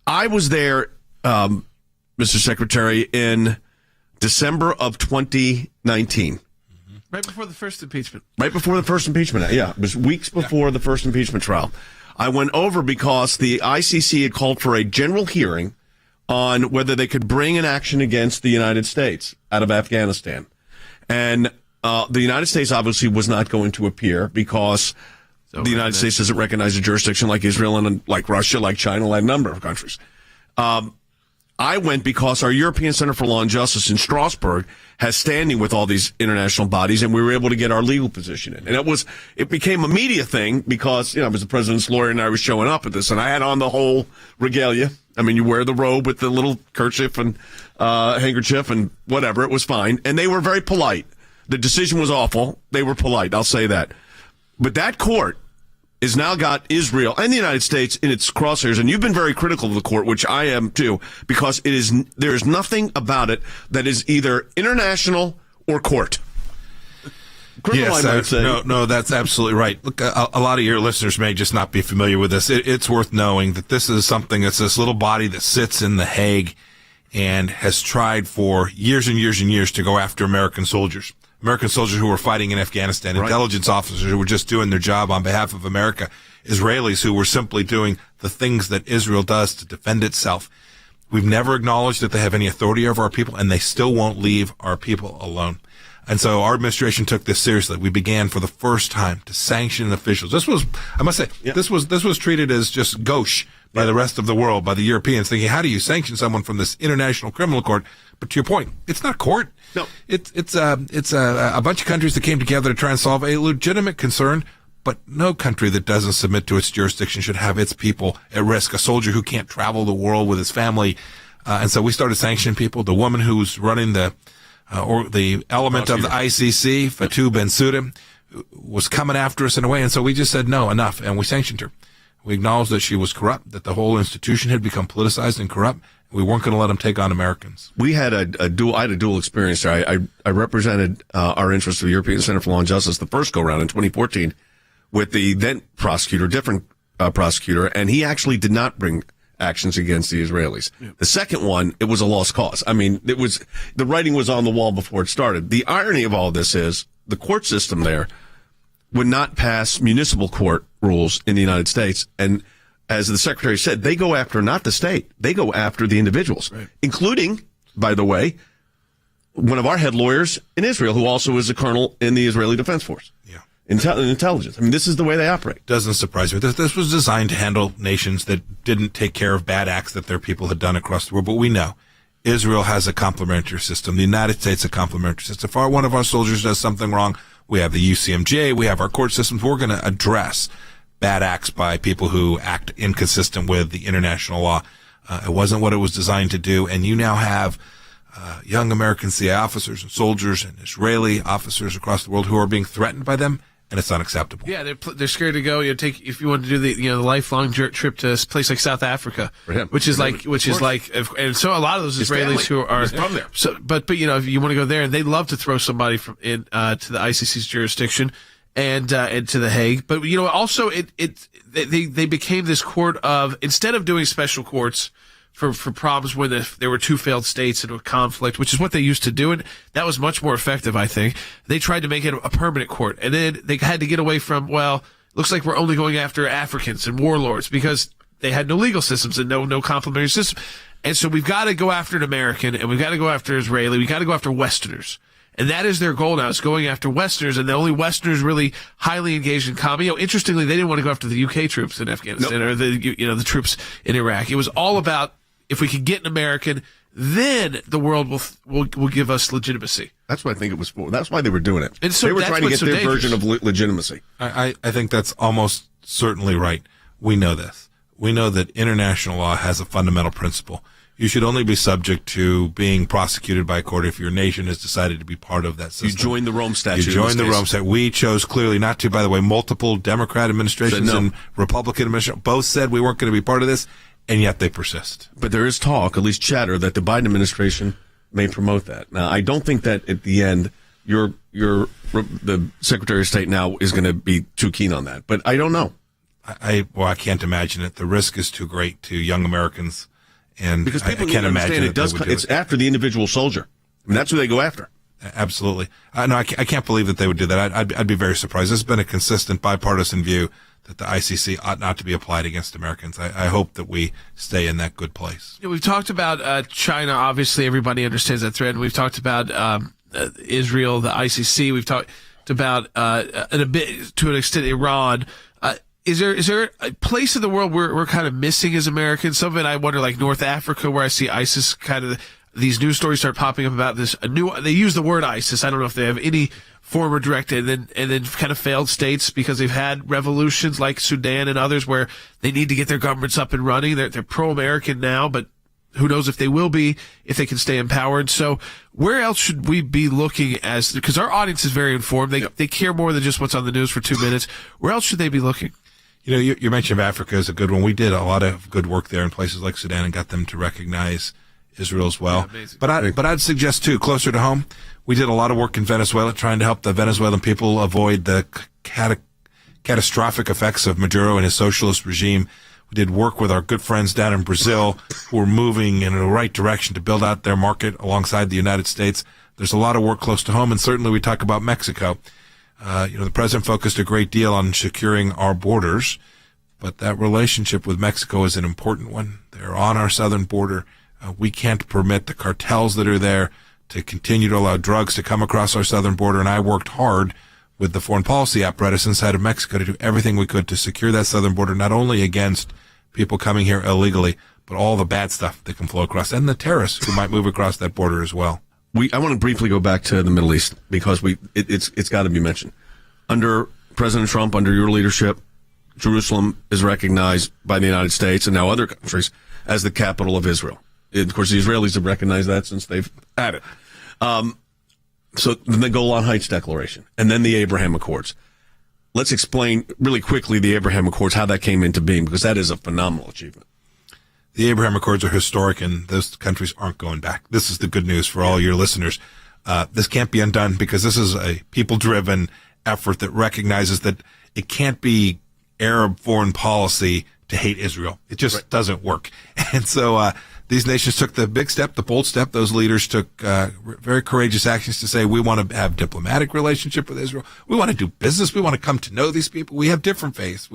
I was there, Mr. Secretary, in December of 2019. Right before the first impeachment. Right before the first impeachment. Yeah, it was weeks before the first impeachment trial. I went over because the ICC had called for a general hearing on whether they could bring an action against the United States out of Afghanistan. And the United States obviously was not going to appear because the United States doesn't recognize a jurisdiction like Israel and like Russia, like China, like a number of countries. I went because our European Center for Law and Justice in Strasbourg has standing with all these international bodies, and we were able to get our legal position in. And it became a media thing because, I was the president's lawyer and I was showing up at this, and I had on the whole regalia. I mean, you wear the robe with the little kerchief and handkerchief and whatever. It was fine. And they were very polite. The decision was awful. They were polite. I'll say that. But that court has now got Israel and the United States in its crosshairs. And you've been very critical of the court, which I am too, because there is nothing about it that is either international or court. Yes, no, that's absolutely right. Look, a lot of your listeners may just not be familiar with this. It's worth knowing that this is something that's this little body that sits in The Hague and has tried for years and years and years to go after American soldiers who were fighting in Afghanistan, intelligence officers who were just doing their job on behalf of America, Israelis who were simply doing the things that Israel does to defend itself. We've never acknowledged that they have any authority over our people, and they still won't leave our people alone. And so our administration took this seriously. We began for the first time to sanction officials. This was, I must say, this was treated as just gauche by the rest of the world, by the Europeans, thinking, how do you sanction someone from this international criminal court? But to your point, it's not court. No, it's a bunch of countries that came together to try and solve a legitimate concern. But no country that doesn't submit to its jurisdiction should have its people at risk. A soldier who can't travel the world with his family, and so we started sanctioning people. The woman who's running the element of the ICC, Fatou Bensouda, was coming after us in a way, and so we just said no, enough, and we sanctioned her. We acknowledged that she was corrupt, that the whole institution had become politicized and corrupt. We weren't going to let them take on Americans. We had I had a dual experience there. I represented our interests of the European Center for Law and Justice the first go round in 2014 with the then prosecutor, different prosecutor, and he actually did not bring actions against the Israelis. Yeah. The second one, it was a lost cause. I mean, the writing was on the wall before it started. The irony of all this is the court system there would not pass municipal court rules in the United States. And as the secretary said, they go after not the state, they go after the individuals, including, by the way, one of our head lawyers in Israel, who also is a colonel in the Israeli Defense Force. Yeah. Intelligence. I mean, this is the way they operate. Doesn't surprise me. This was designed to handle nations that didn't take care of bad acts that their people had done across the world. But we know Israel has a complementary system. The United States a complementary system. If one of our soldiers does something wrong, we have the UCMJ, we have our court systems. We're going to address bad acts by people who act inconsistent with the international law. It wasn't what it was designed to do. And you now have young American CIA officers and soldiers and Israeli officers across the world who are being threatened by them. And it's unacceptable. Yeah, they're scared to go. If you want to do the lifelong trip to a place like South Africa, which is like, and so a lot of those Israelis who are from there. So, but if you want to go there, and they love to throw somebody from to the ICC's jurisdiction and to The Hague. But also they became this court of, instead of doing special courts for problems when there were two failed states and a conflict, which is what they used to do. And that was much more effective, I think. They tried to make it a permanent court. And then they had to get away from, looks like we're only going after Africans and warlords because they had no legal systems and no complementary system. And so we've got to go after an American and we've got to go after Israeli. We've got to go after Westerners. And that is their goal now, is going after Westerners, and the only Westerners really highly engaged in combat. Interestingly, they didn't want to go after the UK troops in Afghanistan or the troops in Iraq. It was all about, if we could get an American, then the world will give us legitimacy. That's what I think it was for. That's why they were doing it. And so they were trying to get their version of legitimacy. I think that's almost certainly right. We know this. We know that international law has a fundamental principle. You should only be subject to being prosecuted by a court if your nation has decided to be part of that system. You joined the Rome Statute. You joined the Rome Statute. We chose clearly not to. By the way, multiple Democrat administrations and Republican administrations both said we weren't going to be part of this. And yet they persist. But there is talk, at least chatter, that the Biden administration may promote that. Now, I don't think that at the end, the Secretary of State now is going to be too keen on that. But I don't know. I can't imagine it. The risk is too great to young Americans, and because people I can't imagine it's after the individual soldier. I mean, that's who they go after. Absolutely. No, I can't believe that they would do that. I'd be very surprised. This has been a consistent bipartisan view that the ICC ought not to be applied against Americans. I hope that we stay in that good place. We've talked about China. Obviously, everybody understands that threat. We've talked about Israel, the ICC. We've talked about a bit to an extent Iran. Is there a place in the world where we're kind of missing as Americans? Some of it I wonder, like North Africa, where I see ISIS kind of. These news stories start popping up about this. They use the word ISIS. I don't know if they have any form or direct, and then kind of failed states because they've had revolutions like Sudan and others where they need to get their governments up and running. They're pro-American now, but who knows if they will be, if they can stay empowered. So where else should we be looking because our audience is very informed. They care more than just what's on the news for 2 minutes. Where else should they be looking? You mentioned Africa is a good one. We did a lot of good work there in places like Sudan and got them to recognize Israel as well. Yeah, but I'd suggest too, closer to home, we did a lot of work in Venezuela trying to help the Venezuelan people avoid the catastrophic effects of Maduro and his socialist regime. We did work with our good friends down in Brazil who are moving in the right direction to build out their market alongside the United States. There's a lot of work close to home, and certainly we talk about Mexico. The president focused a great deal on securing our borders, but that relationship with Mexico is an important one. They're on our southern border. We can't permit the cartels that are there to continue to allow drugs to come across our southern border, and I worked hard with the foreign policy apparatus inside of Mexico to do everything we could to secure that southern border, not only against people coming here illegally, but all the bad stuff that can flow across, and the terrorists who might move across that border as well. I want to briefly go back to the Middle East because it's got to be mentioned. Under President Trump, under your leadership, Jerusalem is recognized by the United States and now other countries as the capital of Israel. Of course, the Israelis have recognized that since they've had it. So then the Golan Heights Declaration and then the Abraham Accords. Let's explain really quickly the Abraham Accords, how that came into being, because that is a phenomenal achievement. The Abraham Accords are historic, and those countries aren't going back. This is the good news for all your listeners. This can't be undone because this is a people-driven effort that recognizes that it can't be Arab foreign policy to hate Israel. It just doesn't work. And so these nations took the big step, the bold step. Those leaders took very courageous actions to say, we want to have diplomatic relationship with Israel. We want to do business. We want to come to know these people. We have different faiths.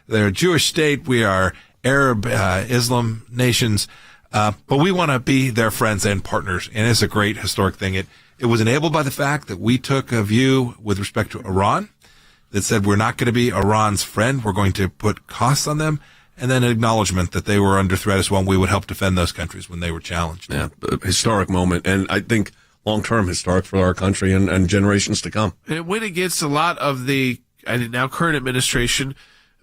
They're a Jewish state. We are Arab, Islam nations. But we want to be their friends and partners. And it's a great historic thing. It was enabled by the fact that we took a view with respect to Iran that said we're not going to be Iran's friend. We're going to put costs on them. And then an acknowledgement that they were under threat as well. And we would help defend those countries when they were challenged. Yeah, a historic moment. And I think long-term historic for our country and generations to come. And it went against a lot of the now current administration,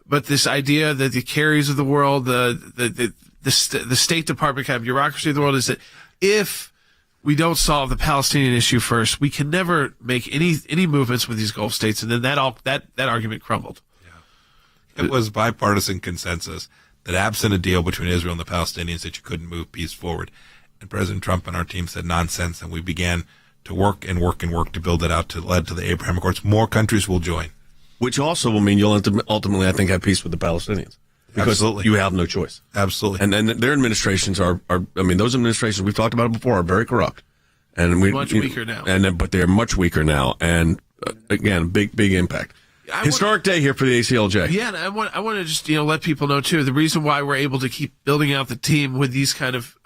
but this idea that the Kerrys of the world, the State Department kind of bureaucracy of the world is that if we don't solve the Palestinian issue first, we can never make any movements with these Gulf states. And then that argument crumbled. It was bipartisan consensus that absent a deal between Israel and the Palestinians that you couldn't move peace forward. And President Trump and our team said nonsense, and we began to work to build it out led to the Abraham Accords. More countries will join. Which also will mean you'll ultimately, I think, have peace with the Palestinians. Because Absolutely. You have no choice. Absolutely. And then their administrations are those administrations, we've talked about it before, are very corrupt. And much weaker now. But they're much weaker now. And again, big impact. Historic day here for the ACLJ. Yeah, and I want to just let people know too the reason why we're able to keep building out the team with these kind of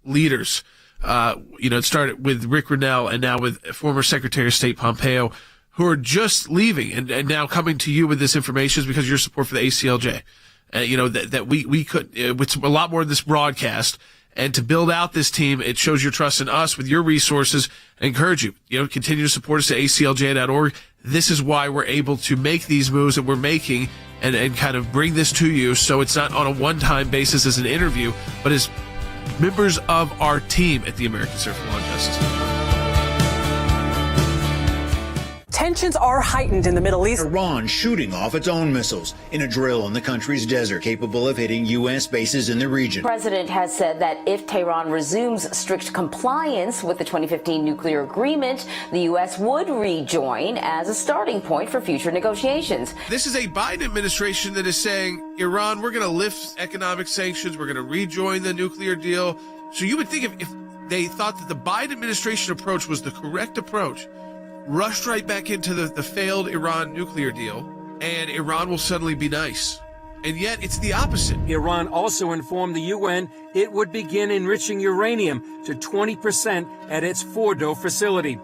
leaders. It started with Rick Grenell and now with former Secretary of State Pompeo, who are just leaving and now coming to you with this information is because of your support for the ACLJ. That we could it's a lot more than this broadcast. And to build out this team, it shows your trust in us with your resources. I encourage you, continue to support us at aclj.org. This is why we're able to make these moves that we're making and kind of bring this to you. So it's not on a one-time basis as an interview, but as members of our team at the American Center for Law and Justice. Tensions are heightened in the Middle East. Iran shooting off its own missiles in a drill in the country's desert capable of hitting U.S. bases in the region. The president has said that if Tehran resumes strict compliance with the 2015 nuclear agreement, the U.S. would rejoin as a starting point for future negotiations. This is a Biden administration that is saying, Iran, we're going to lift economic sanctions. We're going to rejoin the nuclear deal. So you would think if they thought that the Biden administration approach was the correct approach, rushed right back into the failed Iran nuclear deal, and Iran will suddenly be nice. And yet it's the opposite. Iran also informed the UN it would begin enriching uranium to 20% at its Fordo facility.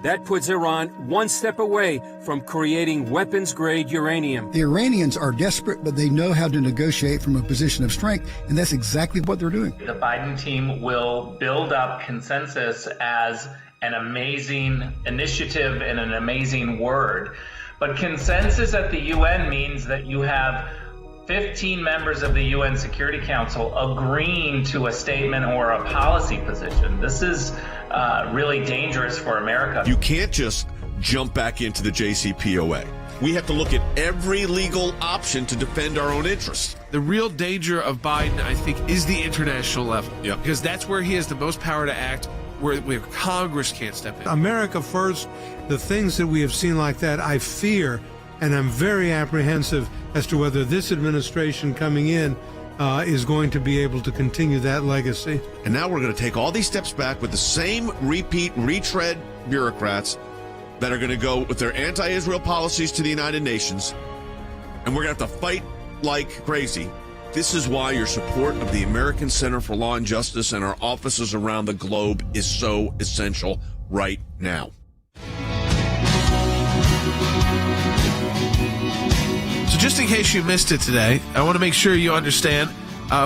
That puts Iran one step away from creating weapons-grade uranium. The Iranians are desperate, but they know how to negotiate from a position of strength, and that's exactly what they're doing. The Biden team will build up consensus as an amazing initiative and an amazing word. But consensus at the UN means that you have 15 members of the UN Security Council agreeing to a statement or a policy position. This is really dangerous for America. You can't just jump back into the JCPOA. We have to look at every legal option to defend our own interests. The real danger of Biden, I think, is the international level. Yeah. Because that's where he has the most power to act, where Congress can't step in. America first, the things that we have seen like that, I fear, and I'm very apprehensive as to whether this administration coming in is going to be able to continue that legacy. And now we're going to take all these steps back with the same retread bureaucrats that are going to go with their anti-Israel policies to the United Nations, and we're going to have to fight like crazy. This is why your support of the American Center for Law and Justice and our offices around the globe is so essential right now. So just in case you missed it today, I want to make sure you understand,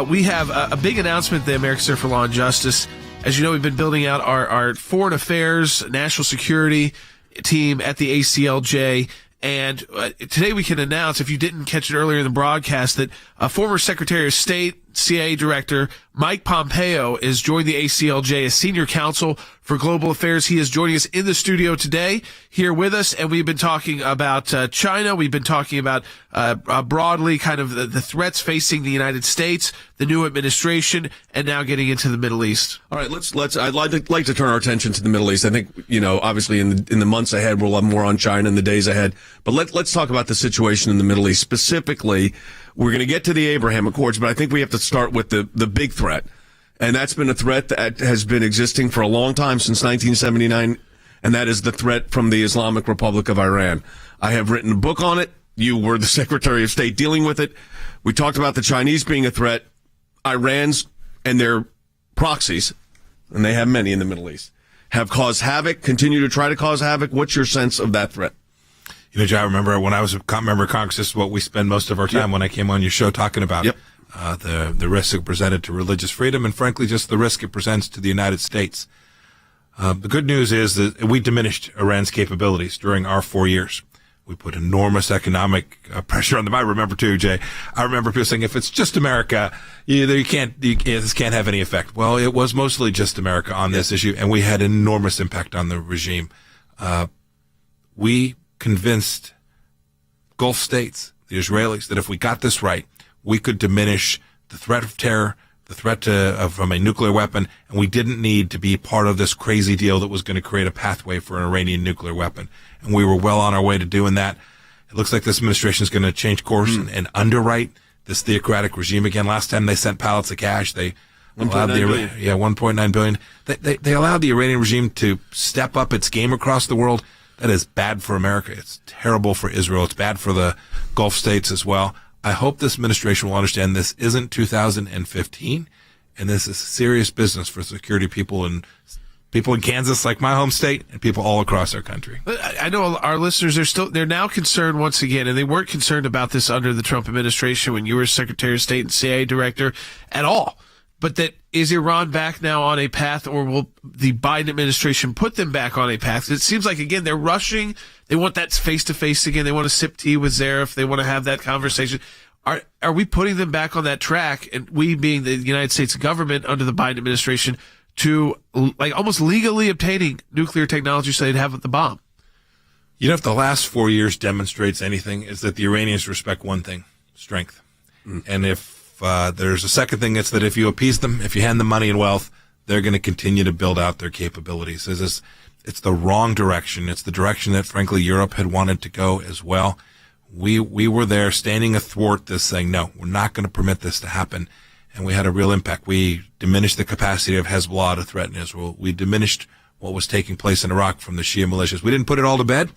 we have a big announcement at the American Center for Law and Justice. As you know, we've been building out our foreign affairs, national security team at the ACLJ. And today we can announce, if you didn't catch it earlier in the broadcast, that former Secretary of State, CIA Director Mike Pompeo is joining the ACLJ as Senior Counsel for Global Affairs. He is joining us in the studio today, here with us, and we've been talking about China. We've been talking about broadly kind of the threats facing the United States, the new administration, and now getting into the Middle East. All right, let's. I'd like to turn our attention to the Middle East. I think, obviously in the months ahead we'll have more on China in the days ahead. But let's talk about the situation in the Middle East specifically. We're going to get to the Abraham Accords, but I think we have to start with the big threat. And that's been a threat that has been existing for a long time, since 1979, and that is the threat from the Islamic Republic of Iran. I have written a book on it. You were the Secretary of State dealing with it. We talked about the Chinese being a threat. Iran's and their proxies, and they have many in the Middle East, have caused havoc, continue to try to cause havoc. What's your sense of that threat? Jay, I remember when I was a member of Congress, this is what we spend most of our time when I came on your show talking about the risk it presented to religious freedom and, frankly, just the risk it presents to the United States. The good news is that we diminished Iran's capabilities during our 4 years. We put enormous economic pressure on them. I remember, too, Jay. I remember people saying, if it's just America, this can't have any effect. Well, it was mostly just America on this issue, and we had enormous impact on the regime. We convinced Gulf states, the Israelis, that if we got this right, we could diminish the threat of terror, the threat from a nuclear weapon, and we didn't need to be part of this crazy deal that was going to create a pathway for an Iranian nuclear weapon. And we were well on our way to doing that. It looks like this administration is going to change course and underwrite this theocratic regime again. Last time they sent pallets of cash, they allowed $1.9 billion. They allowed the Iranian regime to step up its game across the world. That is bad for America. It's terrible for Israel. It's bad for the Gulf states as well. I hope this administration will understand this isn't 2015, and this is serious business for security people in Kansas, like my home state, and people all across our country. I know our listeners they're now concerned once again, and they weren't concerned about this under the Trump administration when you were Secretary of State and CIA Director at all. But that is Iran back now on a path, or will the Biden administration put them back on a path? It seems like, again, they're rushing. They want that face-to-face again. They want to sip tea with Zarif. They want to have that conversation. Are we putting them back on that track, and we being the United States government under the Biden administration, to like almost legally obtaining nuclear technology so they'd have the bomb? If the last 4 years demonstrates anything, is that the Iranians respect one thing: strength. And if there's a second thing, it's that if you appease them, if you hand them money and wealth, they're going to continue to build out their capabilities. It's the wrong direction. It's the direction that, frankly, Europe had wanted to go as well. We were there standing athwart this, saying, no, we're not going to permit this to happen. And we had a real impact. We diminished the capacity of Hezbollah to threaten Israel. We diminished what was taking place in Iraq from the Shia militias. We didn't put it all to bed,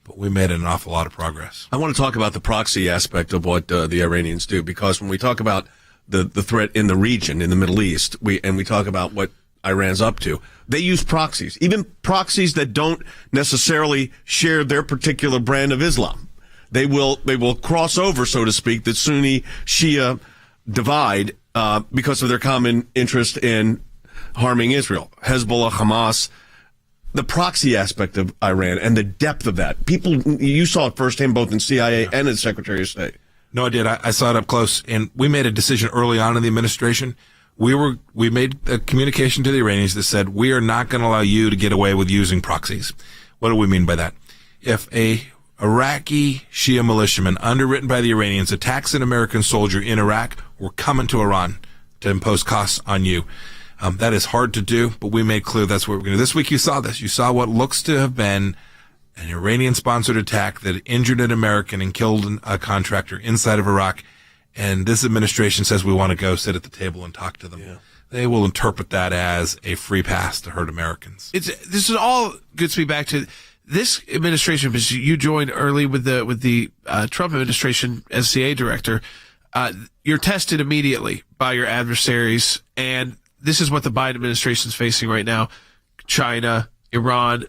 but we made an awful lot of progress. I want to talk about the proxy aspect of what the Iranians do, because when we talk about the threat in the region, in the Middle East, we talk about what Iran's up to. They use proxies, even proxies that don't necessarily share their particular brand of Islam. They will cross over, so to speak, the Sunni Shia divide because of their common interest in harming Israel. Hezbollah, Hamas. The proxy aspect of Iran and the depth of that. You saw it firsthand both in CIA and as Secretary of State. No, I did. I saw it up close, and we made a decision early on in the administration. We made a communication to the Iranians that said, we are not going to allow you to get away with using proxies. What do we mean by that? If a Iraqi Shia militiaman underwritten by the Iranians attacks an American soldier in Iraq, we're coming to Iran to impose costs on you. That is hard to do, but we made clear that's what we're going to do. This week you saw this. You saw what looks to have been an Iranian-sponsored attack that injured an American and killed a contractor inside of Iraq. And this administration says we want to go sit at the table and talk to them. Yeah. They will interpret that as a free pass to hurt Americans. This is all gets me back to this administration, because you joined early with the Trump administration as CA director. You're tested immediately by your adversaries, and this is what the Biden administration is facing right now. China, Iran,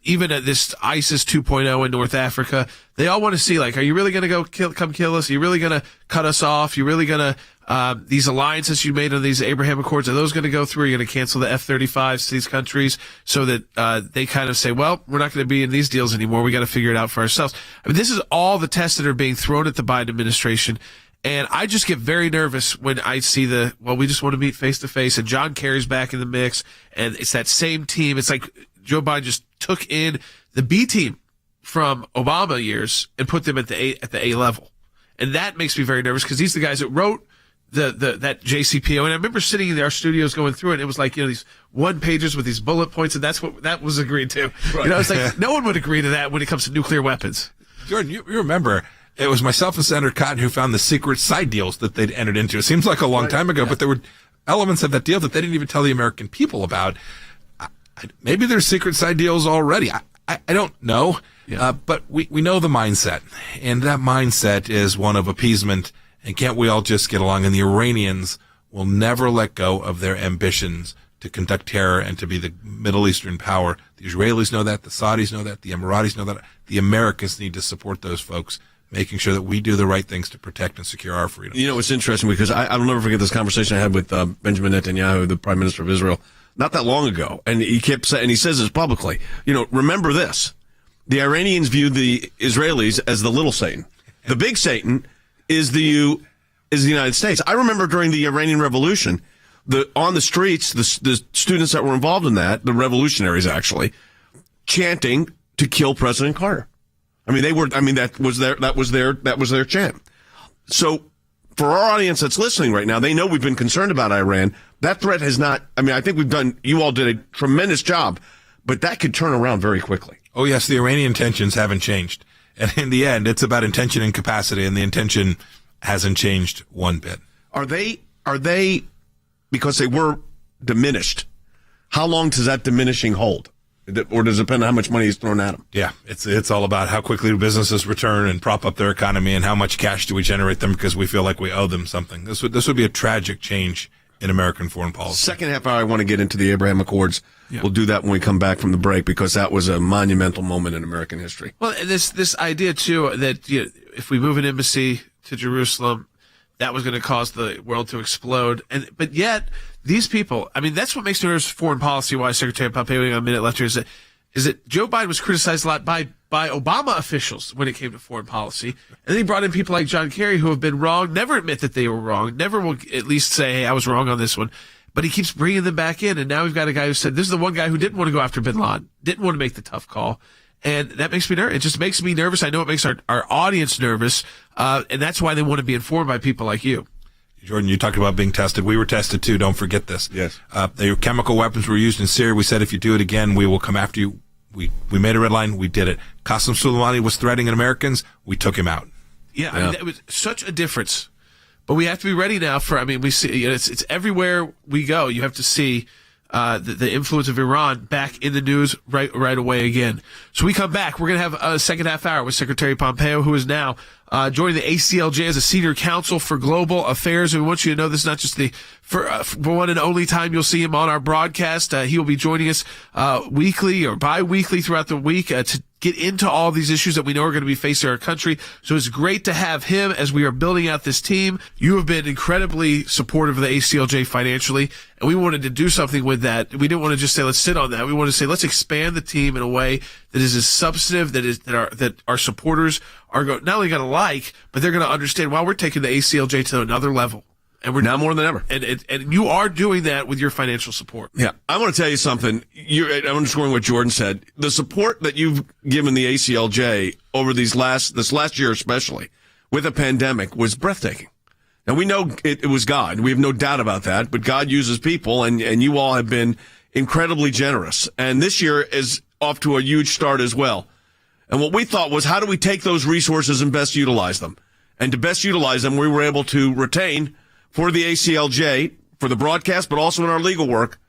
even at this ISIS 2.0 in North Africa, they all want to see, like, are you really going to come kill us? Are you really going to cut us off? Are you really going to, these alliances you made on these Abraham Accords, are those going to go through? Are you going to cancel the F-35s to these countries so that, they kind of say, well, we're not going to be in these deals anymore. We got to figure it out for ourselves. I mean, this is all the tests that are being thrown at the Biden administration. And I just get very nervous when I see we just want to meet face to face, and John Kerry's back in the mix, and it's that same team. It's like Joe Biden just took in the B team from Obama years and put them at the A level. And that makes me very nervous, because these are the guys that wrote that JCPO. And I remember sitting in our studios going through it, and it was like, these one pagers with these bullet points, and that's what that was agreed to. Right. It's like no one would agree to that when it comes to nuclear weapons. Jordan, you remember it was myself and Senator Cotton who found the secret side deals that they'd entered into. It seems like a long time ago, but there were elements of that deal that they didn't even tell the American people about. Maybe there's secret side deals already. I don't know. Yeah. But we know the mindset, and that mindset is one of appeasement. And can't we all just get along? And the Iranians will never let go of their ambitions to conduct terror and to be the Middle Eastern power. The Israelis know that. The Saudis know that. The Emiratis know that. The Americans need to support those folks, making sure that we do the right things to protect and secure our freedom. It's interesting, because I'll never forget this conversation I had with Benjamin Netanyahu, the Prime Minister of Israel, not that long ago. And he kept saying, and he says this publicly, remember this. The Iranians view the Israelis as the little Satan. The big Satan is the United States. I remember during the Iranian Revolution, on the streets, the students that were involved in that, the revolutionaries actually, chanting to kill President Carter. That was their chant. So for our audience that's listening right now, they know we've been concerned about Iran. That threat has not, I think you all did a tremendous job, but that could turn around very quickly. Oh yes, the Iranian intentions haven't changed. And in the end, it's about intention and capacity, and the intention hasn't changed one bit. Are they, because they were diminished, how long does that diminishing hold? Or does it depend on how much money is thrown at them? Yeah, it's all about how quickly do businesses return and prop up their economy, and how much cash do we generate them because we feel like we owe them something. This would be a tragic change in American foreign policy. Second half hour, I want to get into the Abraham Accords. Yeah. We'll do that when we come back from the break, because that was a monumental moment in American history. Well, this idea too that if we move an embassy to Jerusalem, that was going to cause the world to explode. But yet these people, that's what makes me nervous foreign policy wise. Secretary Pompeo on a minute left here is that Joe Biden was criticized a lot by Obama officials when it came to foreign policy. And then he brought in people like John Kerry who have been wrong, never admit that they were wrong, never will at least say, hey, I was wrong on this one. But he keeps bringing them back in. And now we've got a guy who said, this is the one guy who didn't want to go after bin Laden, didn't want to make the tough call. And that makes me nervous. It just makes me nervous. I know it makes our audience nervous. And that's why they want to be informed by people like you. Jordan, you talked about being tested. We were tested too. Don't forget this. Yes. The chemical weapons were used in Syria. We said, if you do it again, we will come after you. We made a red line. We did it. Qasem Soleimani was threatening Americans. We took him out. Yeah. It was such a difference. But we have to be ready now for, we see, it's everywhere we go. You have to see, the influence of Iran back in the news right away again. So we come back. We're going to have a second half hour with Secretary Pompeo, who is now joining the ACLJ as a senior counsel for global affairs. And we want you to know this is not just the for one and only time you'll see him on our broadcast. He will be joining us weekly or bi-weekly throughout the week to get into all these issues that we know are going to be facing our country. So it's great to have him as we are building out this team. You have been incredibly supportive of the ACLJ financially, and we wanted to do something with that. We didn't want to just say, let's sit on that. We want to say, let's expand the team in a way that is as substantive, that our supporters are not only going to like, but they're going to understand, wow, we're taking the ACLJ to another level. And we're now more than ever. And you are doing that with your financial support. Yeah. I want to tell you something. I'm underscoring what Jordan said. The support that you've given the ACLJ over this last year especially, with a pandemic, was breathtaking. Now, we know it was God. We have no doubt about that. But God uses people, and you all have been incredibly generous. And this year is off to a huge start as well. And what we thought was, how do we take those resources and best utilize them? And to best utilize them, we were able to retain, for the ACLJ, for the broadcast, but also in our legal work,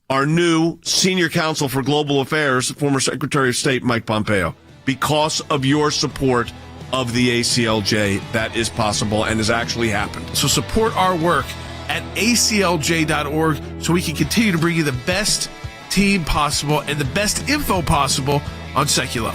our new Senior Counsel for Global Affairs, former Secretary of State Mike Pompeo. Because of your support of the ACLJ, that is possible and has actually happened. So support our work at aclj.org so we can continue to bring you the best team possible and the best info possible on Sekulow.